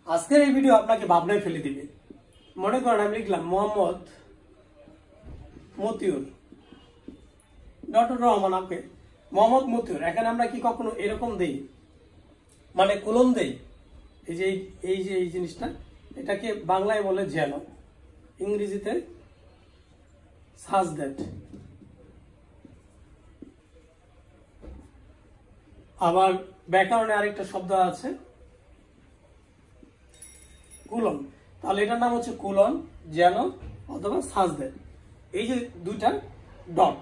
আজকের এই ভিডিও আপনাকে ভাবনায় ফেলে দিবে। মনে করেন আমি লিখলাম মোহাম্মদ মতিউর ডক্টর রহমান, আপনি মোহাম্মদ মতিউর। এখানে আমরা কি কখনো এরকম দেই, মানে কোলন দেই? এই যে এই জিনিসটা, এটাকে বাংলায় বলে যেন, ইংরেজিতে সাজ দ্যাট। আবার ব্যাকরণে আরেকটা শব্দ আছে কুলন, তাহলে এটার নাম হচ্ছে কুলন, যেন অথবা সাজ দ্যাট। এই যে দুইটা ডট।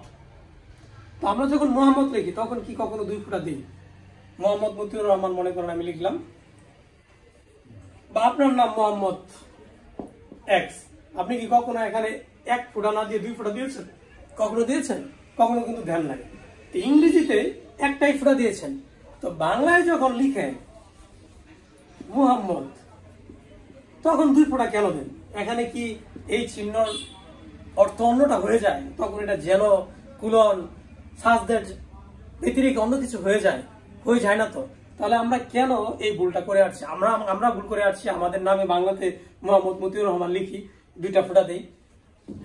তো আমরা যখন মোহাম্মদ লিখি তখন কি কখনো দুই ফোঁটা দিই? মোহাম্মদ মতিউর রহমান মনে করেন আমি লিখলাম, বা আপনার নাম মোহাম্মদ এক্স, আপনি কি কখনো এখানে এক ফোঁটা না দিয়ে দুই ফোঁটা দিয়েছেন? কখনো দিয়েছেন? কখনো কিন্তু ধ্যান নাই। তো ইংরেজিতে একটাই ফোঁটা দিয়েছেন। তো বাংলায় যখন লিখেন মুহাম্মদ, তখন দুই ফোঁটা কেন দেন? এখানে কি এই চিহ্ন অর্থ অন্যটা হয়ে যায়? তখন এটা যেন, কুলন, সাজদের ব্যতিরেকে অন্য কিছু হয়ে যায়? হয়ে যায় না তো। তাহলে আমরা কেন এই ভুলটা করে আসছি? আমরা ভুল করে আসছি। আমাদের নামে বাংলাতে মোহাম্মদ মতিউর রহমান লিখি, দুইটা ফোঁটা দেই।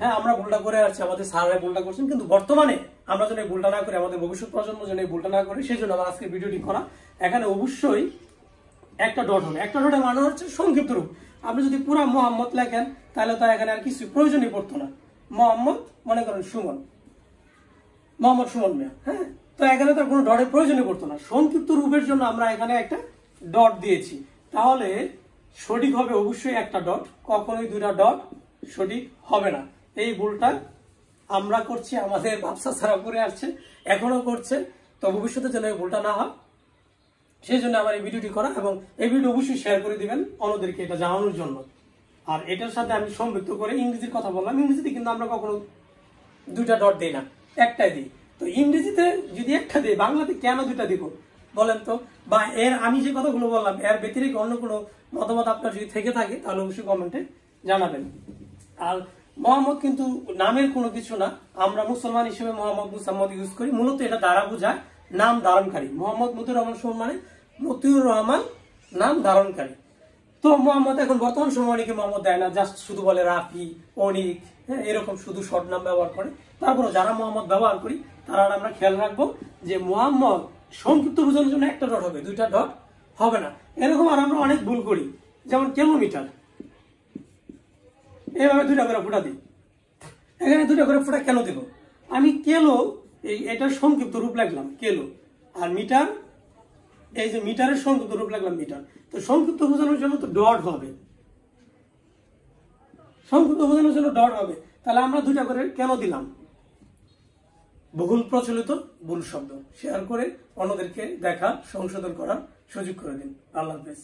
হ্যাঁ, আমরা ভুলটা করে আসছি, আমাদের স্যাররা ভুলটা করছেন। কিন্তু বর্তমানে আমরা যেন এই ভুলটা না করি, আমাদের ভবিষ্যৎ প্রজন্ম যেন এই ভুলটা না করে, সেই জন্য আমার আজকে ভিডিওটি করা। এখানে অবশ্যই একটা ডট হবে। একটা ডটের মানে হচ্ছে সংক্ষিপ্ত রূপ। আপনি যদি পুরো মোহাম্মদ লেখেন তাহলে তো এখানে আর কিছু প্রয়োজনই পড়তো না। মোহাম্মদ মনে করেন সুমন, মোহাম্মদ সুমন মিয়া, হ্যাঁ, তো এখানে তো কোনো ডটের প্রয়োজনই পড়তো না। সংক্ষিপ্ত রূপের জন্য আমরা এখানে একটা ডট দিয়েছি। তাহলে সঠিক হবে অবশ্যই একটা ডট, কখনোই দুইটা ডট সঠিক হবে না। এই ভুলটা আমরা করছি, আমাদের ব্যবসা ছাড়া করে আসছে, এখনো করছে। তো ভবিষ্যতে যেন এই ভুলটা না হয়, সেই জন্য আমার এই ভিডিওটি করা। এবং এই ভিডিও অবশ্যই শেয়ার করে দিবেন অন্যদেরকে এটা জানানোর জন্য। আর এটার সাথে আমি সংযুক্ত করে ইংরেজির কথা বললাম। ইংরেজিতে কিন্তু আমরা কখনো দুইটা ডট দিই না, একটাই দিই। তো ইংরেজিতে যদি একটা দিই, বাংলাতে কেন দুইটা দিব বলেন তো? বা এর আমি যে কথাগুলো বললাম এর ব্যতিরেকে অন্য কোনো মতামত আপনার যদি থেকে থাকে তাহলে অবশ্যই কমেন্টে জানাবেন। আর মোহাম্মদ কিন্তু নামের কোনো কিছু না। আমরা মুসলমান হিসেবে মোহাম্মদ মুসাম্মদ ইউজ করি। মূলত এটা দ্বারা বোঝায় নাম ধারণকারী। মোহাম্মদ মতিউর রহমান সুমন মানে মতিউর রহমান নাম ধারণকারী। তো মোহাম্মদ এখন বর্তমান সময় অনেকে মোহাম্মদ দেয় না, জাস্ট শুধু বলে রাফি, অনিক, হ্যাঁ, এরকম শুধু শর্ট নাম ব্যবহার করে। তারপরে যারা মোহাম্মদ ব্যবহার করি তারা আমরা খেয়াল রাখবো যে মোহাম্মদ সংক্ষিপ্ত বোঝানোর জন্য একটা ডট হবে, দুইটা ডট হবে না। এরকম আর আমরা অনেক ভুল করি, যেমন কিলোমিটার, এইভাবে দুইটা করে ফোঁটা দিই। এখানে দুইটা করে ফোঁটা কেন দেব? আমি কেলো, এটার সংক্ষিপ্ত রূপ লাগলাম কেলো, আর মিটার, এই যে মিটারের সংক্ষিপ্ত রূপ লাগলাম মিটার। তো সংক্ষিপ্ত বোঝানোর জন্য তো ডট হবে, সংক্ষিপ্ত বোঝানোর জন্য ডট হবে। তাহলে আমরা দুইটা করে কেন দিলাম? বহুল প্রচলিত ভুল শব্দ। শেয়ার করে অন্যদেরকে দেখা, সংশোধন করার সুযোগ করে দিন। আল্লাহ হাফেজ।